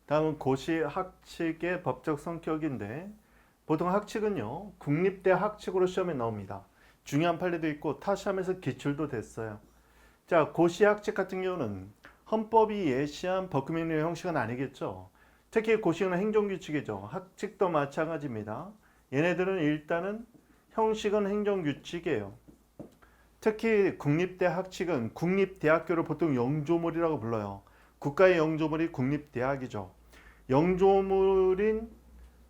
다음은 고시 학칙의 법적 성격인데 보통 학칙은요 국립대 학칙으로 시험에 나옵니다. 중요한 판례도 있고 타 시험에서 기출도 됐어요. 자, 고시 학칙 같은 경우는 헌법이 예시한 법규명령 형식은 아니겠죠. 특히 고시는 행정규칙이죠. 학칙도 마찬가지입니다. 얘네들은 일단은 형식은 행정규칙이에요. 특히 국립대 학칙은 국립대학교를 보통 영조물이라고 불러요. 국가의 영조물이 국립대학이죠. 영조물인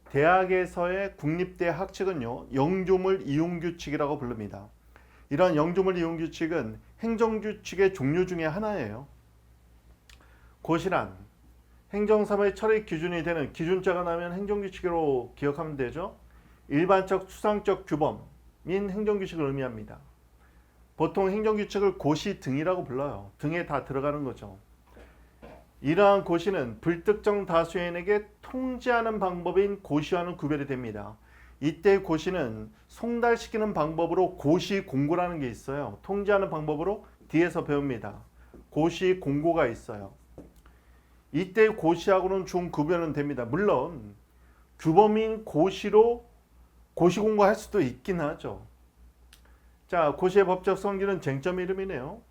대학에서의 국립대 학칙은요, 영조물 이용규칙이라고 부릅니다. 이러한 영조물 이용규칙은 행정규칙의 종류 중에 하나예요. 고시란 행정사무의 처리 기준이 되는 기준자가 나면 행정규칙으로 기억하면 되죠. 일반적 추상적 규범인 행정규칙을 의미합니다. 보통 행정규칙을 고시 등이라고 불러요. 등에 다 들어가는 거죠. 이러한 고시는 불특정 다수인에게 통지하는 방법인 고시와는 구별이 됩니다. 이때 고시는 송달시키는 방법으로 고시 공고라는 게 있어요. 통지하는 방법으로 뒤에서 배웁니다. 고시 공고가 있어요. 이때 고시하고는 좀 구별은 됩니다. 물론 규범인 고시로 고시 공고할 수도 있긴 하죠. 자, 고시의 법적 성질은 쟁점 이름이네요.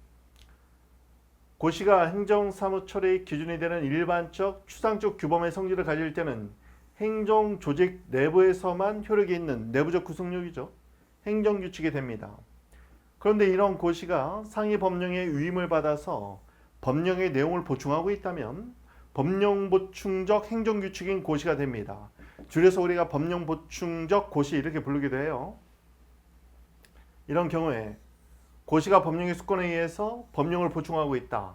고시가 행정사무처리 기준이 되는 일반적 추상적 규범의 성질을 가질 때는 행정조직 내부에서만 효력이 있는 내부적 구속력이죠. 행정규칙이 됩니다. 그런데 이런 고시가 상위 법령의 위임을 받아서 법령의 내용을 보충하고 있다면 법령보충적 행정규칙인 고시가 됩니다. 줄여서 우리가 법령보충적 고시 이렇게 부르기도 해요. 이런 경우에 고시가 법령의 수권에 의해서 법령을 보충하고 있다.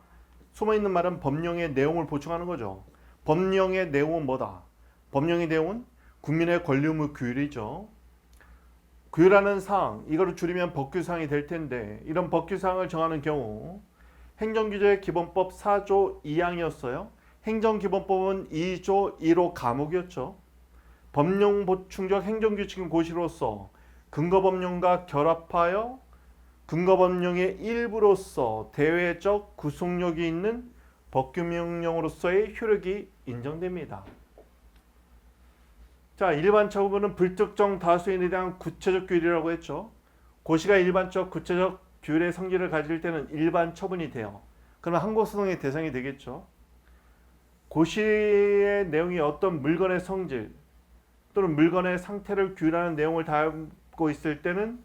숨어있는 말은 법령의 내용을 보충하는 거죠. 법령의 내용은 뭐다? 법령의 내용은 국민의 권리 의무 규율이죠. 규율하는 사항, 이거를 줄이면 법규사항이 될 텐데 이런 법규사항을 정하는 경우 행정규제 기본법 4조 2항이었어요. 행정기본법은 2조 1호 감옥이었죠. 법령 보충적 행정규칙인 고시로서 근거법령과 결합하여 근거법령의 일부로서 대외적 구속력이 있는 법규명령으로서의 효력이 인정됩니다. 자, 일반 처분은 불특정 다수인에 대한 구체적 규율이라고 했죠. 고시가 일반적 구체적 규율의 성질을 가질 때는 일반 처분이 돼요. 그러면 항고소송의 대상이 되겠죠. 고시의 내용이 어떤 물건의 성질 또는 물건의 상태를 규율하는 내용을 담고 있을 때는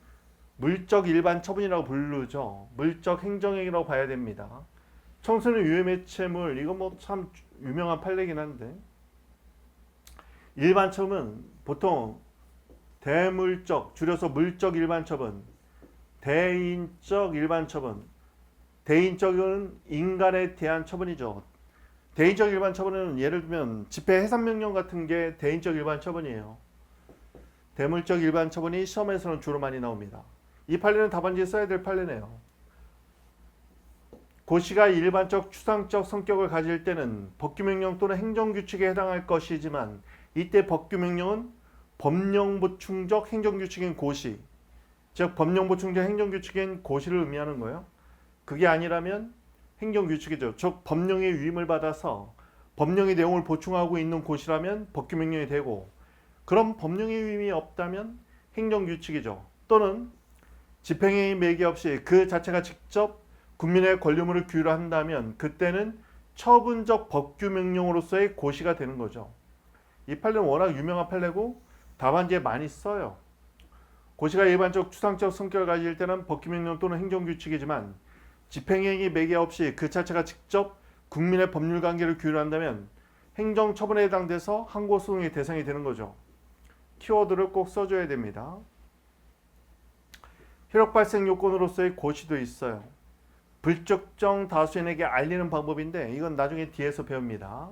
물적 일반 처분이라고 부르죠. 물적 행정행위라고 봐야 됩니다. 청소년 유해매체물 이거 뭐 참 유명한 판례긴 한데 일반 처분은 보통 대물적 줄여서 물적 일반 처분, 대인적 일반 처분. 대인적은 인간에 대한 처분이죠. 대인적 일반 처분은 예를 들면 집회 해산명령 같은 게 대인적 일반 처분이에요. 대물적 일반 처분이 시험에서는 주로 많이 나옵니다. 이 판례는 답안지에 써야 될 판례네요. 고시가 일반적 추상적 성격을 가질 때는 법규명령 또는 행정규칙에 해당할 것이지만 이때 법규명령은 법령보충적 행정규칙인 고시, 즉 법령보충적 행정규칙인 고시를 의미하는 거예요. 그게 아니라면 행정규칙이죠. 즉 법령의 위임을 받아서 법령의 내용을 보충하고 있는 고시라면 법규명령이 되고 그럼 법령의 위임이 없다면 행정규칙이죠. 또는 집행행위 매개 없이 그 자체가 직접 국민의 권리의무를 규율한다면 그때는 처분적 법규명령으로서의 고시가 되는 거죠. 이 판례는 워낙 유명한 판례고 답안지에 많이 써요. 고시가 일반적 추상적 성격을 가질 때는 법규명령 또는 행정규칙이지만 집행행위 매개 없이 그 자체가 직접 국민의 법률관계를 규율한다면 행정처분에 해당돼서 항고소송의 대상이 되는 거죠. 키워드를 꼭 써줘야 됩니다. 효력 발생 요건으로서의 고시도 있어요. 불특정 다수인에게 알리는 방법인데 이건 나중에 뒤에서 배웁니다.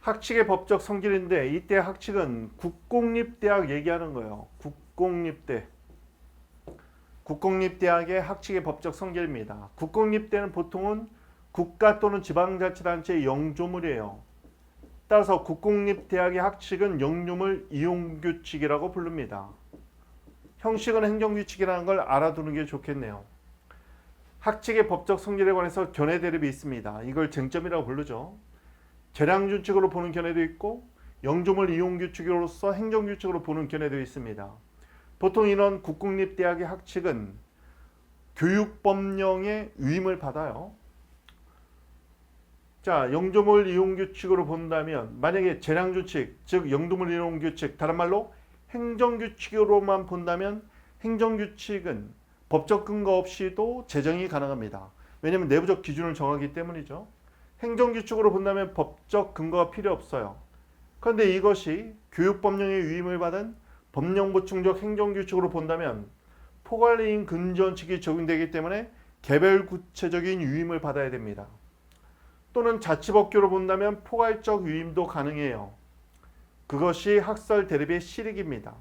학칙의 법적 성질인데 이때 학칙은 국공립대학 얘기하는 거예요. 국공립대. 국공립대학의 학칙의 법적 성질입니다. 국공립대는 보통은 국가 또는 지방자치단체의 영조물이에요. 따라서 국공립대학의 학칙은 영조물 이용규칙이라고 부릅니다. 형식은 행정규칙이라는 걸 알아두는 게 좋겠네요. 학칙의 법적 성질에 관해서 견해 대립이 있습니다. 이걸 쟁점이라고 부르죠. 재량준칙으로 보는 견해도 있고 영조물 이용규칙으로서 행정규칙으로 보는 견해도 있습니다. 보통 이런 국공립대학의 학칙은 교육법령의 위임을 받아요. 자, 영조물 이용규칙으로 본다면 만약에 재량준칙, 즉 영조물 이용규칙, 다른 말로 행정규칙으로만 본다면 행정규칙은 법적 근거 없이도 제정이 가능합니다. 왜냐하면 내부적 기준을 정하기 때문이죠. 행정규칙으로 본다면 법적 근거가 필요 없어요. 그런데 이것이 교육법령의 위임을 받은 법령보충적 행정규칙으로 본다면 포괄위임 금지원칙이 적용되기 때문에 개별 구체적인 위임을 받아야 됩니다. 또는 자치법규로 본다면 포괄적 위임도 가능해요. 그것이 학설 대립의 실익입니다.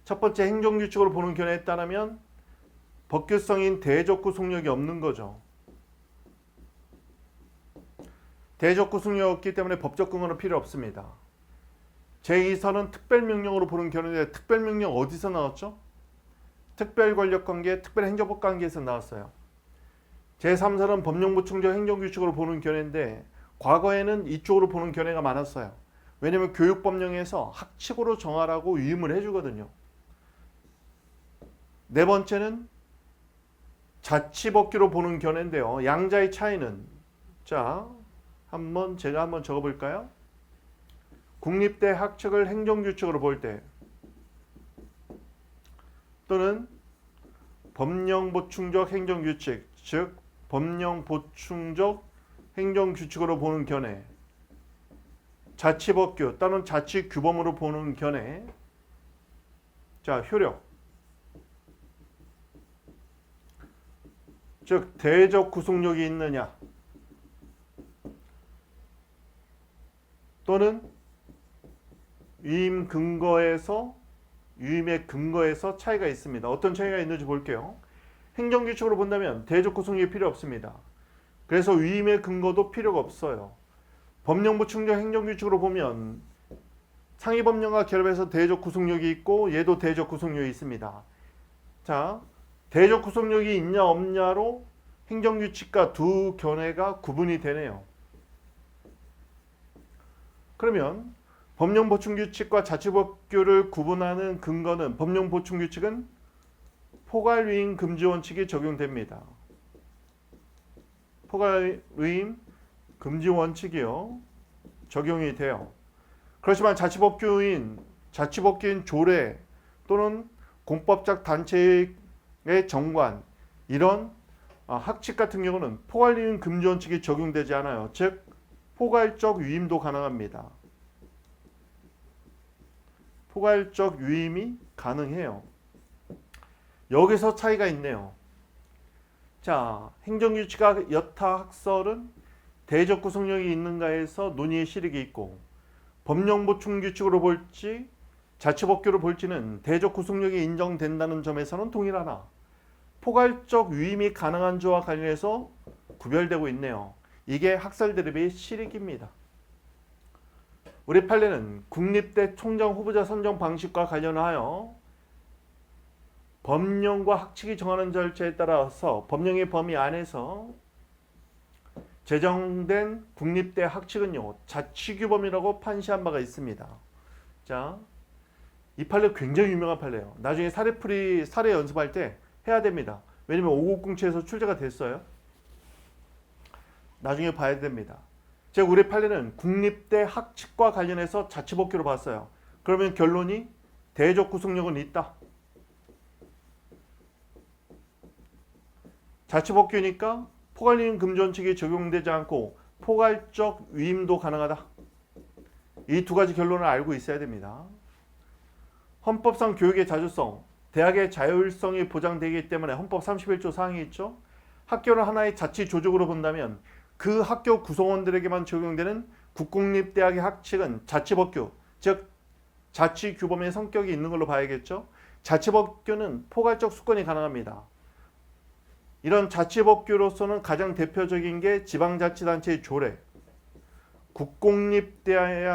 첫 번째 행정규칙으로 보는 견해에 따르면 법규성인 대적 구속력이 없는 거죠. 대적 구속력이 없기 때문에 법적 근거는 필요 없습니다. 제2선은 특별명령으로 보는 견해인데 특별명령 어디서 나왔죠? 특별권력관계, 특별행정법관계에서 나왔어요. 제3선은 법령보충적 행정규칙으로 보는 견해인데 과거에는 이쪽으로 보는 견해가 많았어요. 왜냐하면 교육법령에서 학칙으로 정하라고 위임을 해주거든요. 네 번째는 자치법규로 보는 견해인데요. 양자의 차이는 자, 제가 한번 적어볼까요? 국립대 학칙을 행정규칙으로 볼 때 또는 법령보충적 행정규칙, 즉 법령보충적 행정규칙으로 보는 견해, 자치법규 또는 자치규범으로 보는 견해. 자, 효력, 즉 대적 구속력이 있느냐 또는 위임의 근거에서 차이가 있습니다. 어떤 차이가 있는지 볼게요. 행정규칙으로 본다면 대적 구속력이 필요 없습니다. 그래서 위임의 근거도 필요가 없어요. 법령보충적 행정규칙으로 보면 상위법령과 결합해서 대적 구속력이 있고 얘도 대적 구속력이 있습니다. 자, 대적 구속력이 있냐 없냐로 행정규칙과 두 견해가 구분이 되네요. 그러면 법령보충규칙과 자치법규를 구분하는 근거는 법령보충규칙은 포괄위임 금지원칙이 적용됩니다. 포괄위임 금지원칙이요. 적용이 돼요. 그렇지만 자치법규인 조례 또는 공법적 단체의 정관 이런 학칙 같은 경우는 포괄위임 금지원칙이 적용되지 않아요. 즉 포괄적 위임도 가능합니다. 포괄적 위임이 가능해요. 여기서 차이가 있네요. 자, 행정규칙과 여타 학설은 대적 구속력이 있는가에서 논의의 실익이 있고 법령보충규칙으로 볼지 자치법규로 볼지는 대적 구속력이 인정된다는 점에서는 동일하나 포괄적 위임이 가능한 조와 관련해서 구별되고 있네요. 이게 학설 대립의 실익입니다. 우리 판례는 국립대 총장 후보자 선정 방식과 관련하여 법령과 학칙이 정하는 절차에 따라서 법령의 범위 안에서 제정된 국립대 학칙은요 자치규범이라고 판시한 바가 있습니다. 자, 이 판례 굉장히 유명한 판례예요. 나중에 사례 연습할 때 해야 됩니다. 왜냐면 5007에서 출제가 됐어요. 나중에 봐야 됩니다. 즉 우리 판례는 국립대 학칙과 관련해서 자치법규로 봤어요. 그러면 결론이 대적 구속력은 있다. 자치법규니까 포괄위임 금지원칙이 적용되지 않고 포괄적 위임도 가능하다. 이 두 가지 결론을 알고 있어야 됩니다. 헌법상 교육의 자주성, 대학의 자율성이 보장되기 때문에 헌법 31조 사항이 있죠. 학교를 하나의 자치 조직으로 본다면 그 학교 구성원들에게만 적용되는 국공립대학의 학칙은 자치법규, 즉 자치규범의 성격이 있는 걸로 봐야겠죠. 자치법규는 포괄적 수권이 가능합니다. 이런 자치법규로서는 가장 대표적인 게 지방자치단체의 조례, 국공립대의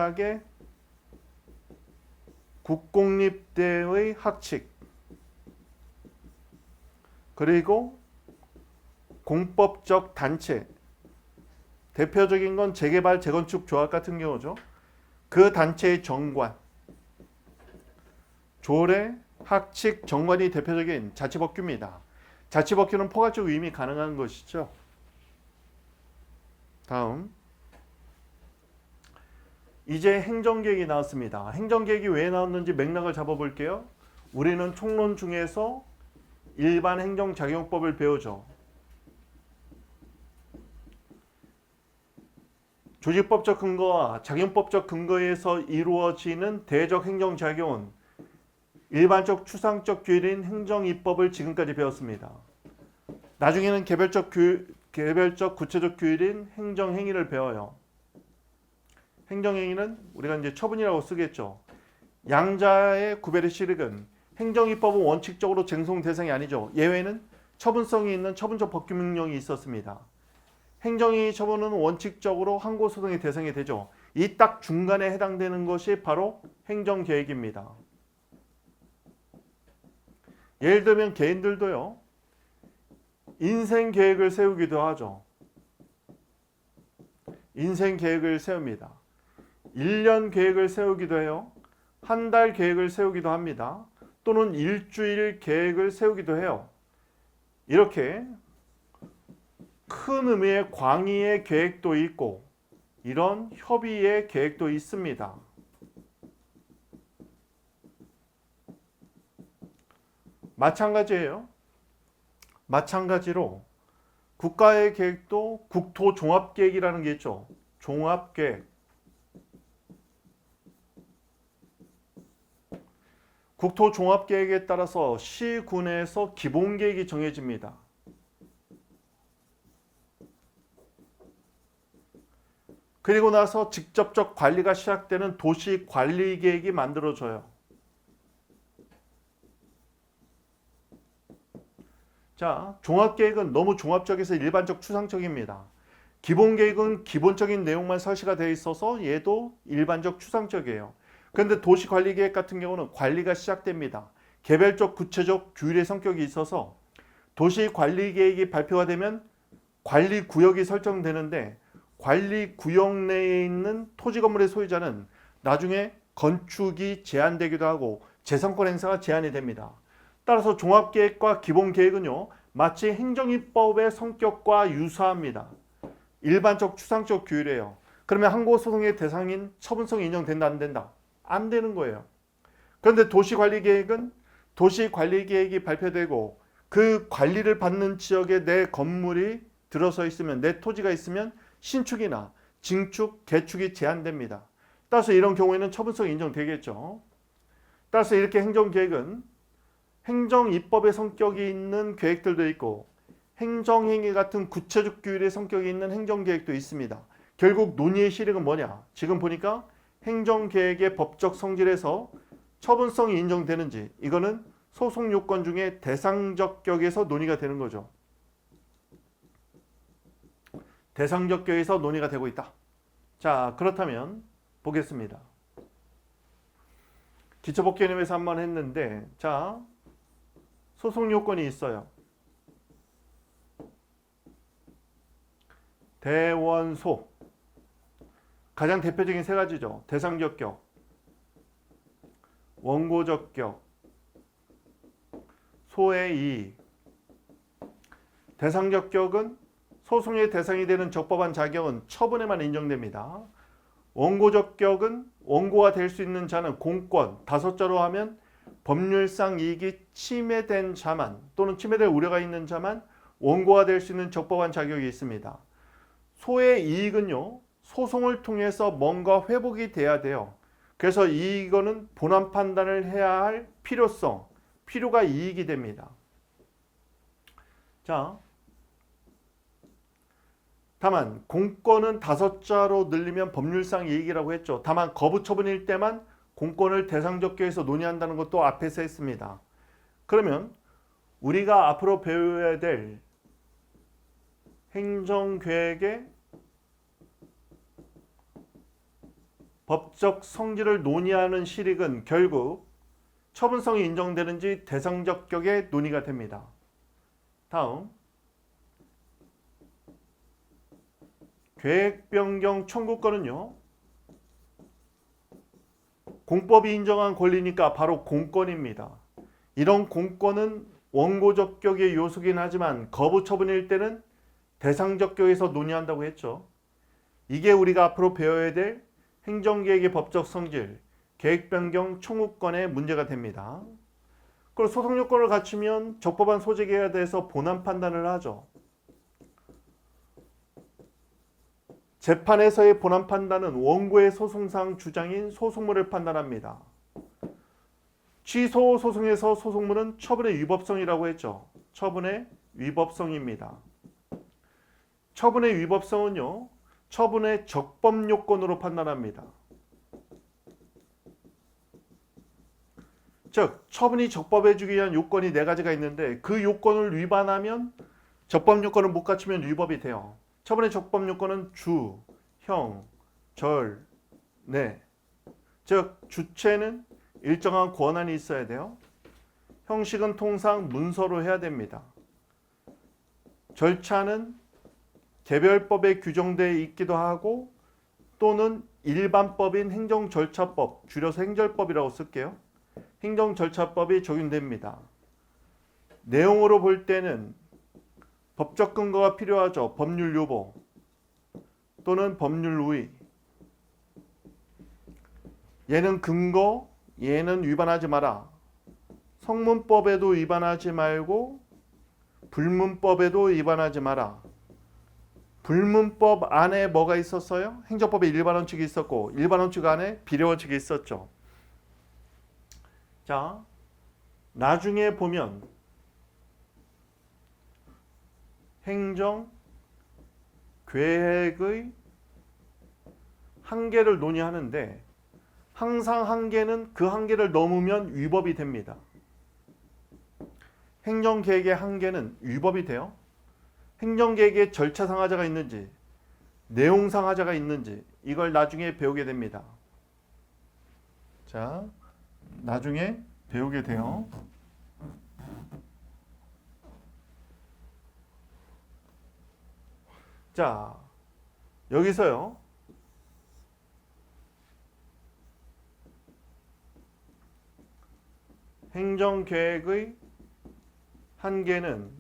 학칙, 그리고 공법적 단체, 대표적인 건 재개발 재건축 조합 같은 경우죠. 그 단체의 정관, 조례, 학칙, 정관이 대표적인 자치법규입니다. 자치법규는 포괄적 위임이 가능한 것이죠. 다음, 이제 행정계획이 나왔습니다. 행정계획이 왜 나왔는지 맥락을 잡아볼게요. 우리는 총론 중에서 일반 행정작용법을 배우죠. 조직법적 근거와 작용법적 근거에서 이루어지는 대적 행정작용은 일반적 추상적 규율인 행정입법을 지금까지 배웠습니다. 나중에는 개별적 구체적 규율인 행정행위를 배워요. 행정행위는 우리가 이제 처분이라고 쓰겠죠. 양자의 구별의 실익은 행정입법은 원칙적으로 쟁송 대상이 아니죠. 예외는 처분성이 있는 처분적 법규 명령이 있었습니다. 행정행위 처분은 원칙적으로 항고소송의 대상이 되죠. 이 딱 중간에 해당되는 것이 바로 행정계획입니다. 예를 들면 개인들도요. 인생계획을 세우기도 하죠. 인생계획을 세웁니다. 1년 계획을 세우기도 해요. 한 달 계획을 세우기도 합니다. 또는 일주일 계획을 세우기도 해요. 이렇게 큰 의미의 광의의 계획도 있고 이런 협의의 계획도 있습니다. 마찬가지예요. 마찬가지로 국가의 계획도 국토종합계획이라는 게 있죠. 종합계획. 국토종합계획에 따라서 시군에서 기본계획이 정해집니다. 그리고 나서 직접적 관리가 시작되는 도시관리계획이 만들어져요. 자, 종합계획은 너무 종합적에서 일반적 추상적입니다. 기본계획은 기본적인 내용만 설치가 되어 있어서 얘도 일반적 추상적이에요. 그런데 도시관리계획 같은 경우는 관리가 시작됩니다. 개별적 구체적 규율의 성격이 있어서 도시관리계획이 발표가 되면 관리구역이 설정되는데 관리구역 내에 있는 토지 건물의 소유자는 나중에 건축이 제한되기도 하고 재산권 행사가 제한이 됩니다. 따라서 종합계획과 기본계획은요, 마치 행정입법의 성격과 유사합니다. 일반적 추상적 규율이에요. 그러면 항고소송의 대상인 처분성이 인정된다 안 된다? 안 되는 거예요. 그런데 도시관리계획은 도시관리계획이 발표되고 그 관리를 받는 지역에 내 건물이 들어서 있으면, 내 토지가 있으면 신축이나 증축, 개축이 제한됩니다. 따라서 이런 경우에는 처분성이 인정되겠죠. 따라서 이렇게 행정계획은 행정입법의 성격이 있는 계획들도 있고 행정행위 같은 구체적 규율의 성격이 있는 행정계획도 있습니다. 결국 논의의 실익은 뭐냐? 지금 보니까 행정계획의 법적 성질에서 처분성이 인정되는지, 이거는 소송 요건 중에 대상적 격에서 논의가 되는 거죠. 대상적 격에서 논의가 되고 있다. 자, 그렇다면 보겠습니다. 기초법 개념에서 한번 했는데, 자, 소송 요건이 있어요. 대원소. 가장 대표적인 세 가지죠. 대상적 격, 원고적 격, 소의 이익. 대상적 격은 소송의 대상이 되는 적법한 자격은 처분에만 인정됩니다. 원고적 격은 원고가 될 수 있는 자는 공권, 5자로 하면 법률상 이익이 침해된 자만 또는 침해될 우려가 있는 자만 원고가 될 수 있는 적법한 자격이 있습니다. 소의 이익은요, 소송을 통해서 뭔가 회복이 돼야 돼요. 그래서 이거는 본안 판단을 해야 할 필요성, 필요가 이익이 됩니다. 자, 다만 공권은 5자로 늘리면 법률상 이익이라고 했죠. 다만 거부처분일 때만 공권을 대상적 격에서 논의한다는 것도 앞에서 했습니다. 그러면 우리가 앞으로 배워야 될 행정계획의 법적 성질을 논의하는 실익은 결국 처분성이 인정되는지 대상적 격의 논의가 됩니다. 다음, 계획 변경 청구권은요, 공법이 인정한 권리니까 바로 공권입니다. 이런 공권은 원고적격의 요소긴 하지만 거부 처분일 때는 대상적격에서 논의한다고 했죠. 이게 우리가 앞으로 배워야 될 행정계획의 법적 성질, 계획 변경 청구권의 문제가 됩니다. 그리고 소송 요건을 갖추면 적법한 소재 계획에 대해서 본안 판단을 하죠. 재판에서의 본안 판단은 원고의 소송상 주장인 소송물을 판단합니다. 취소 소송에서 소송물은 처분의 위법성이라고 했죠. 처분의 위법성입니다. 처분의 위법성은요, 처분의 적법 요건으로 판단합니다. 즉, 처분이 적법해지기 위한 요건이 4가지가 있는데 그 요건을 위반하면 적법 요건을 못 갖추면 위법이 돼요. 처분의 적법 요건은 주, 형, 절, 내. 즉, 주체는 일정한 권한이 있어야 돼요. 형식은 통상 문서로 해야 됩니다. 절차는 개별법에 규정되어 있기도 하고 또는 일반법인 행정절차법, 줄여서 행절법이라고 쓸게요. 행정절차법이 적용됩니다. 내용으로 볼 때는 법적 근거가 필요하죠. 법률 요보 또는 법률 우의. 얘는 근거, 얘는 위반하지 마라. 성문법에도 위반하지 말고 불문법에도 위반하지 마라. 불문법 안에 뭐가 있었어요? 행정법에 일반원칙이 있었고 일반원칙 안에 비례원칙이 있었죠. 자, 나중에 보면 행정계획의 한계를 논의하는데 항상 한계는 그 한계를 넘으면 위법이 됩니다. 행정계획의 한계는 위법이 돼요. 행정계획에 절차상 하자가 있는지 내용상 하자가 있는지 이걸 나중에 배우게 됩니다. 자, 나중에 배우게 돼요. 자, 여기서요. 행정계획의 한계는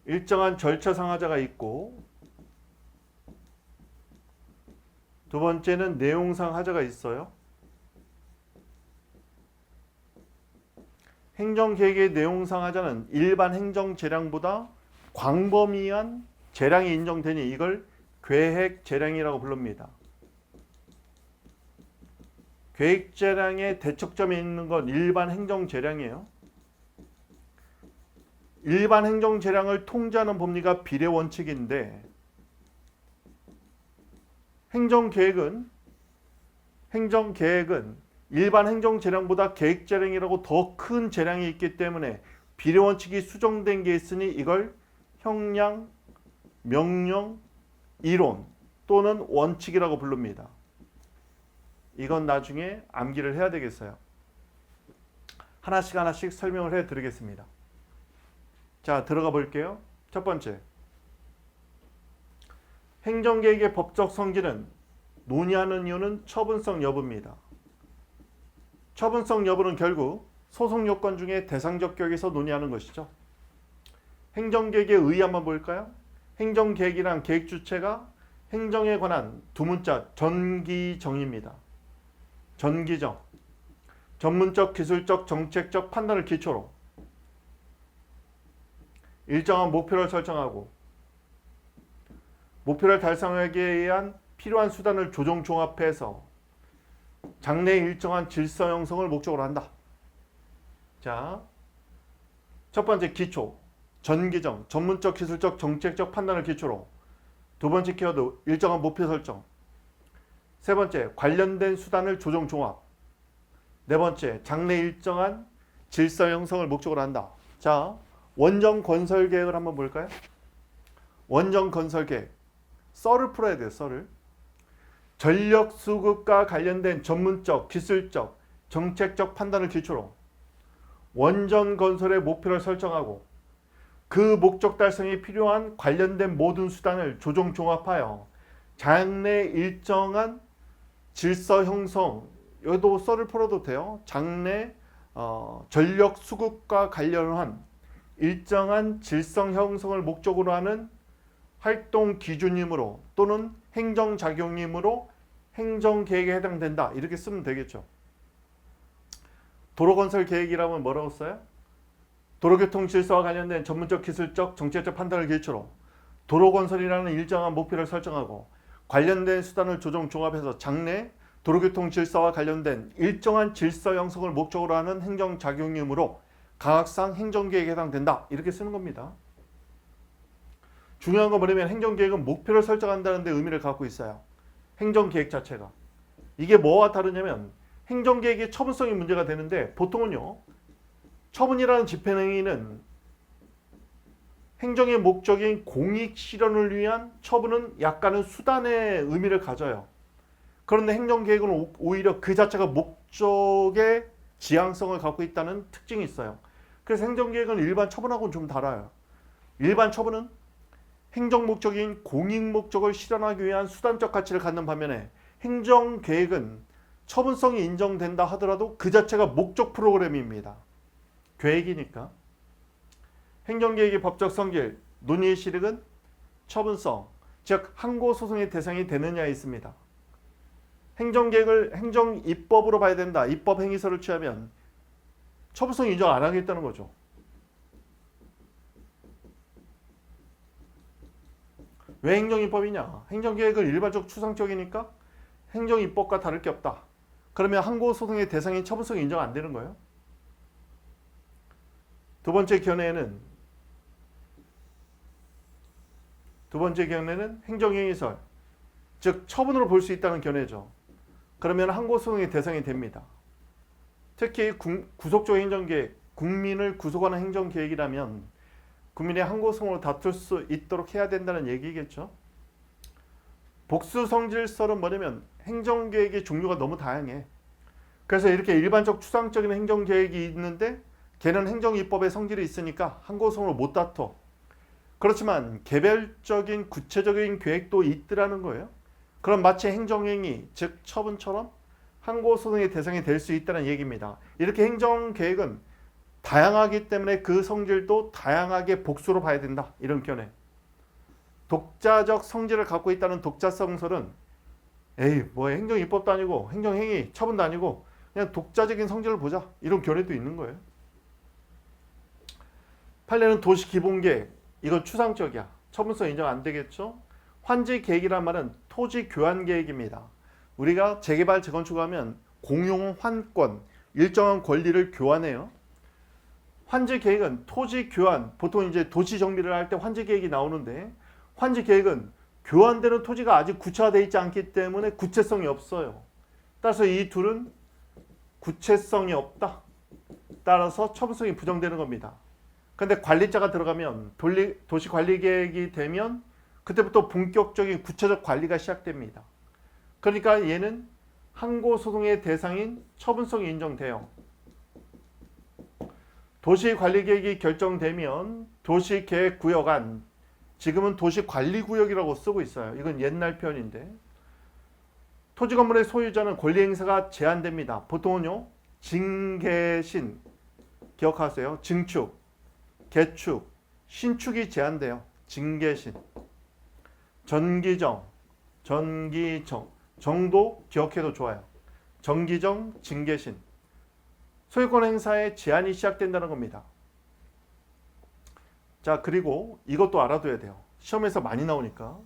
일정한 절차상 하자가 있고 두 번째는 내용상 하자가 있어요. 행정계획의 내용상 하자는 일반 행정재량보다 광범위한 재량이 인정되니 이걸 계획재량이라고 부릅니다. 계획재량의 대척점에 있는 건 일반 행정재량이에요. 일반 행정재량을 통제하는 법리가 비례원칙인데 행정계획은 일반 행정재량보다 계획재량이라고 더 큰 재량이 있기 때문에 비례원칙이 수정된 게 있으니 이걸 형량, 명령, 이론 또는 원칙이라고 부릅니다. 이건 나중에 암기를 해야 되겠어요. 하나씩 설명을 해드리겠습니다. 자, 들어가 볼게요. 첫 번째, 행정계획의 법적 성질은 논의하는 이유는 처분성 여부입니다. 처분성 여부는 결국 소송 요건 중에 대상적격에서 논의하는 것이죠. 행정계획의 의의 한번 볼까요? 행정계획이란 계획 주체가 행정에 관한 두 문자 전기정입니다. 전기정. 전문적, 기술적, 정책적 판단을 기초로 일정한 목표를 설정하고 목표를 달성하기 위한 필요한 수단을 조정 종합해서 장래의 일정한 질서 형성을 목적으로 한다. 자, 첫 번째 기초, 전기정, 전문적, 기술적, 정책적 판단을 기초로. 두 번째 키워드, 일정한 목표 설정. 세 번째, 관련된 수단을 조정 종합. 네 번째, 장래 일정한 질서 형성을 목적으로 한다. 자, 원정 건설 계획을 한번 볼까요? 원정 건설 계획. 썰을 풀어야 돼요, 썰을. 전력 수급과 관련된 전문적, 기술적, 정책적 판단을 기초로 원전 건설의 목표를 설정하고 그 목적 달성에 필요한 관련된 모든 수단을 조정 종합하여 장래 일정한 질서 형성, 여기도 썰을 풀어도 돼요. 장래 전력 수급과 관련한 일정한 질서 형성을 목적으로 하는 활동 기준이므로 또는 행정작용이므로 행정계획에 해당된다. 이렇게 쓰면 되겠죠. 도로건설 계획이라면 뭐라고 써요? 도로교통 질서와 관련된 전문적 기술적 정책적 판단을 기초로 도로건설이라는 일정한 목표를 설정하고 관련된 수단을 조정 종합해서 장래 도로교통 질서와 관련된 일정한 질서 형성을 목적으로 하는 행정작용이므로 강학상 행정계획에 해당된다. 이렇게 쓰는 겁니다. 중요한 건 뭐냐면 행정계획은 목표를 설정한다는 데 의미를 갖고 있어요. 행정계획 자체가. 이게 뭐와 다르냐면 행정계획의 처분성이 문제가 되는데 보통은요. 처분이라는 집행행위는 행정의 목적인 공익 실현을 위한 처분은 약간은 수단의 의미를 가져요. 그런데 행정계획은 오히려 그 자체가 목적의 지향성을 갖고 있다는 특징이 있어요. 그래서 행정계획은 일반 처분하고는 좀 달라요. 일반 처분은 행정 목적인 공익 목적을 실현하기 위한 수단적 가치를 갖는 반면에 행정계획은 처분성이 인정된다 하더라도 그 자체가 목적 프로그램입니다. 계획이니까. 행정계획의 법적 성질, 논의의 실익은 처분성, 즉 항고소송의 대상이 되느냐에 있습니다. 행정계획을 행정입법으로 봐야 된다. 입법 행위서를 취하면 처분성 인정 안 하겠다는 거죠. 왜 행정입법이냐? 행정계획은 일반적 추상적이니까 행정입법과 다를 게 없다. 그러면 항고소송의 대상인 처분성이 인정 안 되는 거예요. 두 번째 견해는 행정행위설, 즉 처분으로 볼 수 있다는 견해죠. 그러면 항고소송의 대상이 됩니다. 특히 구속적 행정계획, 국민을 구속하는 행정계획이라면 국민의 항고소송으로 다툴 수 있도록 해야 된다는 얘기겠죠. 복수성질설은 뭐냐면 행정계획의 종류가 너무 다양해. 그래서 이렇게 일반적 추상적인 행정계획이 있는데 걔는 행정입법의 성질이 있으니까 항고소송으로 못 다퉈. 그렇지만 개별적인 구체적인 계획도 있더라는 거예요. 그럼 마치 행정행위, 즉 처분처럼 항고소송의 대상이 될 수 있다는 얘기입니다. 이렇게 행정계획은 다양하기 때문에 그 성질도 다양하게 복수로 봐야 된다. 이런 견해. 독자적 성질을 갖고 있다는 독자성설은 에이 뭐 행정입법도 아니고 행정행위, 처분도 아니고 그냥 독자적인 성질을 보자. 이런 견해도 있는 거예요. 판례는 도시기본계획. 이건 추상적이야. 처분성 인정 안 되겠죠. 환지계획이란 말은 토지교환계획입니다. 우리가 재개발, 재건축하면 공용환권, 일정한 권리를 교환해요. 환지계획은 토지교환, 보통 이제 도시정비를 할 때 환지계획이 나오는데 환지계획은 교환되는 토지가 아직 구체화되어 있지 않기 때문에 구체성이 없어요. 따라서 이 둘은 구체성이 없다. 따라서 처분성이 부정되는 겁니다. 근데 관리자가 들어가면 도시관리계획이 되면 그때부터 본격적인 구체적 관리가 시작됩니다. 그러니까 얘는 항고소송의 대상인 처분성이 인정돼요. 도시관리계획이 결정되면 도시계획구역 안, 지금은 도시관리구역이라고 쓰고 있어요. 이건 옛날 표현인데 토지 건물의 소유자는 권리 행사가 제한됩니다. 보통은요 증개신 기억하세요. 증축, 개축, 신축이 제한돼요. 증개신, 전기정, 정도 기억해도 좋아요. 정기정, 증개신. 소유권 행사에 제한이 시작된다는 겁니다. 자, 그리고 이것도 알아둬야 돼요. 시험에서 많이 나오니까.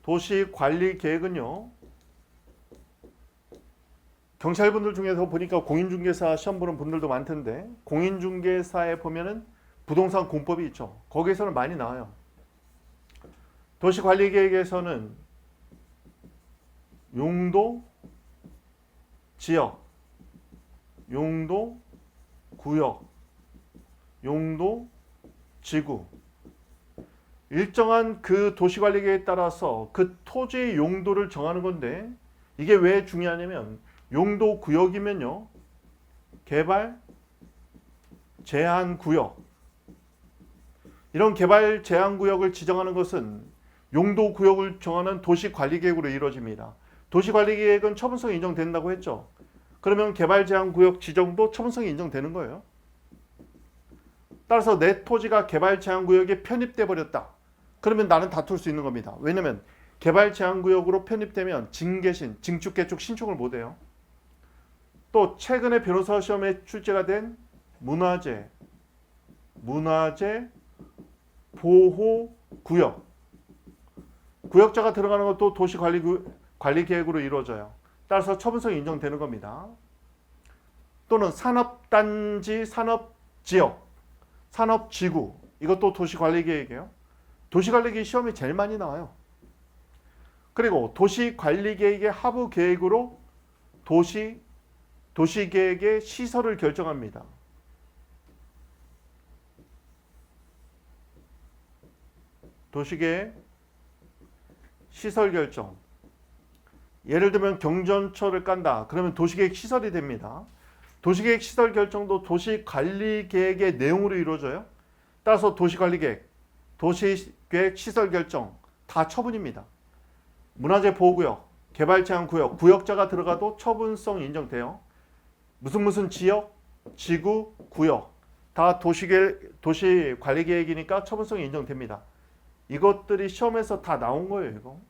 도시관리계획은요. 경찰분들 중에서 보니까 공인중개사 시험 보는 분들도 많던데 공인중개사에 보면은 부동산 공법이 있죠. 거기에서는 많이 나와요. 도시관리계획에서는 용도, 지역, 용도, 구역, 용도, 지구. 일정한 그 도시관리계획에 따라서 그 토지의 용도를 정하는 건데 이게 왜 중요하냐면 용도 구역이면요. 개발, 제한 구역. 이런 개발 제한 구역을 지정하는 것은 용도 구역을 정하는 도시관리계획으로 이루어집니다. 도시관리계획은 처분성이 인정된다고 했죠. 그러면 개발 제한 구역 지정도 처분성이 인정되는 거예요. 따라서 내 토지가 개발 제한 구역에 편입돼 버렸다. 그러면 나는 다툴 수 있는 겁니다. 왜냐면 개발 제한 구역으로 편입되면 징계신, 증축, 개축 신청을 못 해요. 또 최근에 변호사 시험에 출제가 된 문화재 보호 구역. 구역자가 들어가는 것도 도시관리계획으로 이루어져요. 따라서 처분성이 인정되는 겁니다. 또는 산업단지, 산업지역, 산업지구. 이것도 도시관리계획이에요. 도시관리계획 시험이 제일 많이 나와요. 그리고 도시관리계획의 하부계획으로 도시계획의 시설을 결정합니다. 도시계획 시설 결정. 예를 들면 경전철을 깐다. 그러면 도시계획 시설이 됩니다. 도시계획 시설 결정도 도시관리계획의 내용으로 이루어져요. 따라서 도시관리계획, 도시계획 시설 결정 다 처분입니다. 문화재 보호구역, 개발 제한 구역, 구역자가 들어가도 처분성 인정돼요. 무슨 지역, 지구, 구역 다 도시관리계획이니까 처분성이 인정됩니다. 이것들이 시험에서 다 나온 거예요, 이거.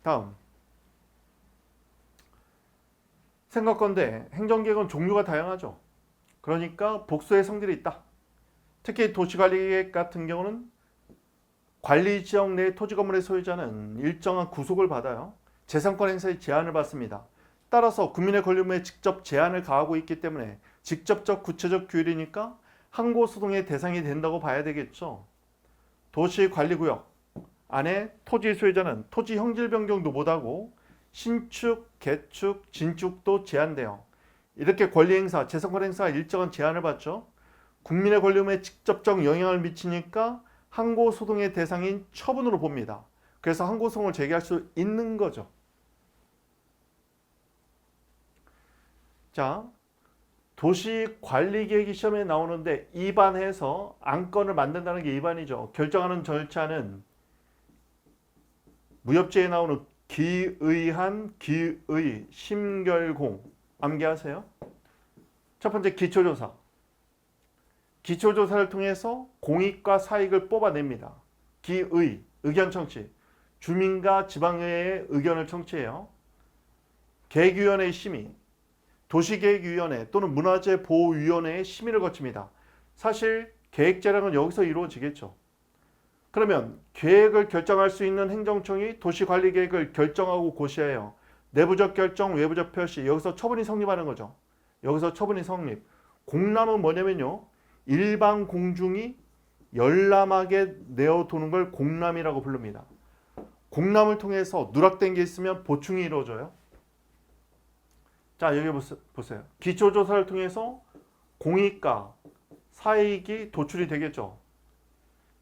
다음. 생각건데 행정계획은 종류가 다양하죠. 그러니까 복수의 성질이 있다. 특히 도시관리계획 같은 경우는 관리지역 내 토지건물의 소유자는 일정한 구속을 받아요. 재산권 행사의 제한을 받습니다. 따라서 국민의 권리의무에 직접 제한을 가하고 있기 때문에 직접적 구체적 규율이니까 항고소송의 대상이 된다고 봐야 되겠죠. 도시관리구역 안에 토지 소유자는 토지 형질 변경도 못하고 신축, 개축, 진축도 제한돼요. 이렇게 권리행사, 재산권 행사가 일정한 제한을 받죠. 국민의 권리의무에 직접적 영향을 미치니까 항고소송의 대상인 처분으로 봅니다. 그래서 항고소송을 제기할 수 있는 거죠. 자, 도시관리계획이 시험에 나오는데 입안해서 안건을 만든다는 게 입안이죠. 결정하는 절차는 무협지에 나오는 기의한, 기의, 심결공 암기하세요. 첫 번째 기초조사. 기초조사를 통해서 공익과 사익을 뽑아냅니다. 기의, 의견 청취. 주민과 지방의회의 의견을 청취해요. 계획위원회의 심의. 도시계획위원회 또는 문화재보호위원회의 심의를 거칩니다. 사실 계획제랑은 여기서 이루어지겠죠. 그러면 계획을 결정할 수 있는 행정청이 도시관리계획을 결정하고 고시해요. 내부적 결정, 외부적 표시. 여기서 처분이 성립하는 거죠. 여기서 처분이 성립. 공람은 뭐냐면요. 일반 공중이 열람하게 내어두는 걸 공람이라고 부릅니다. 공람을 통해서 누락된 게 있으면 보충이 이루어져요. 자, 여기 보세요. 기초조사를 통해서 공익과 사익이 도출이 되겠죠.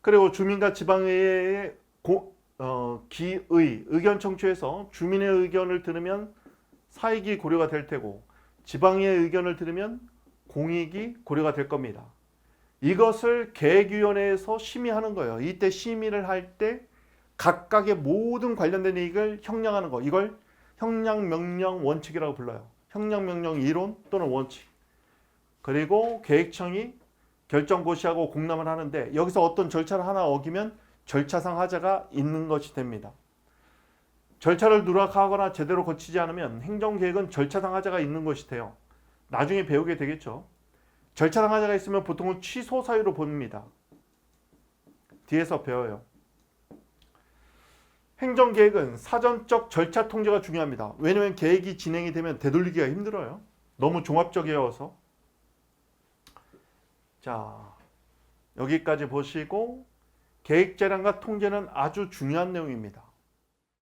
그리고 주민과 지방의회의 기의, 의견 청취해서 주민의 의견을 들으면 사익이 고려가 될 테고 지방의회의 의견을 들으면 공익이 고려가 될 겁니다. 이것을 계획위원회에서 심의하는 거예요. 이때 심의를 할 때 각각의 모든 관련된 이익을 형량하는 거. 이걸 형량명령 원칙이라고 불러요. 형량명령 이론 또는 원칙. 그리고 계획청이 결정 고시하고 공람을 하는데 여기서 어떤 절차를 하나 어기면 절차상 하자가 있는 것이 됩니다. 절차를 누락하거나 제대로 거치지 않으면 행정계획은 절차상 하자가 있는 것이 돼요. 나중에 배우게 되겠죠. 절차상 하자가 있으면 보통은 취소 사유로 봅니다. 뒤에서 배워요. 행정계획은 사전적 절차 통제가 중요합니다. 왜냐하면 계획이 진행이 되면 되돌리기가 힘들어요. 너무 종합적이어서. 자, 여기까지 보시고 계획 재량과 통제는 아주 중요한 내용입니다.